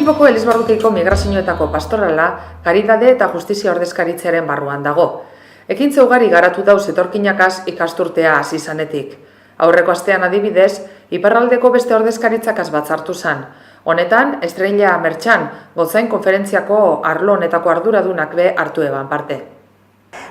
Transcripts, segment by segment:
Bilboko Elizbarrutiko migrazioetako pastorala Karidade eta Justizia Ordezkaritzaren barruan dago. Ekintza ugari garatu dauz etorkinakaz ikasturtea hasi izanetik. Aurreko astean adibidez, iparraldeko beste ordezkaritzakaz batzartu zan. Honetan, Estrella Mertxan, Gotzain konferentziako arlo honetako arduradunak be hartu eban parte.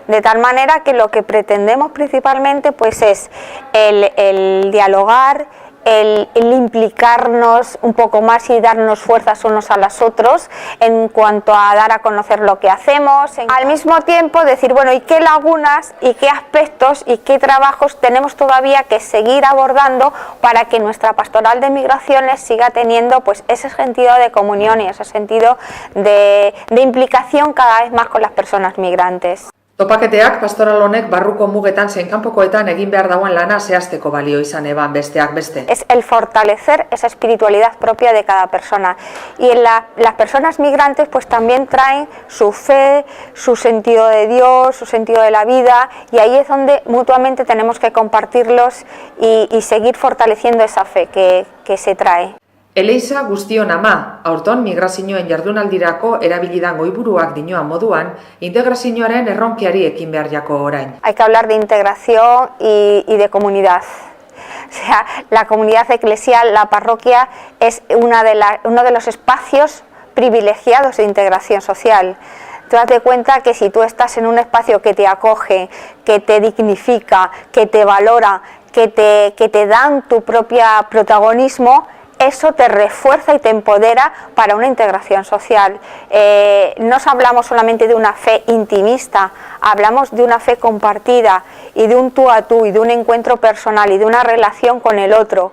De tal manera que lo que pretendemos principalmente pues es el dialogar, el implicarnos un poco más y darnos fuerzas unos a los otros en cuanto a dar a conocer lo que hacemos, al mismo tiempo decir, bueno, ¿y qué lagunas y qué aspectos y qué trabajos tenemos todavía que seguir abordando para que nuestra pastoral de migraciones siga teniendo pues ese sentido de comunión y ese sentido de implicación cada vez más con las personas migrantes? Topaketeak pastoral honek barruko mugetan zein kanpokoetan egin behar dagoen lana zehazteko balio izan eban besteak beste. Es el fortalecer esa espiritualidad propia de cada persona. Y las personas migrantes pues también traen su fe, su sentido de Dios, su sentido de la vida, y ahí es donde mutuamente tenemos que compartirlos y seguir fortaleciendo esa fe que se trae. Eleiza guztion ama, aurton migrazioen jardunaldirako erabilidan goiburuak dinoan moduan, integrazioaren erronkiari ekin behar jako orain. Hay que hablar de integración y de comunidad. O sea, la comunidad eclesial, la parroquia, es uno de los espacios privilegiados de integración social. Tú date cuenta que si tú estás en un espacio que te acoge, que te dignifica, que te valora, que te dan tu propio protagonismo, eso te refuerza y te empodera para una integración social. No hablamos solamente de una fe intimista, hablamos de una fe compartida y de un tú a tú y de un encuentro personal y de una relación con el otro.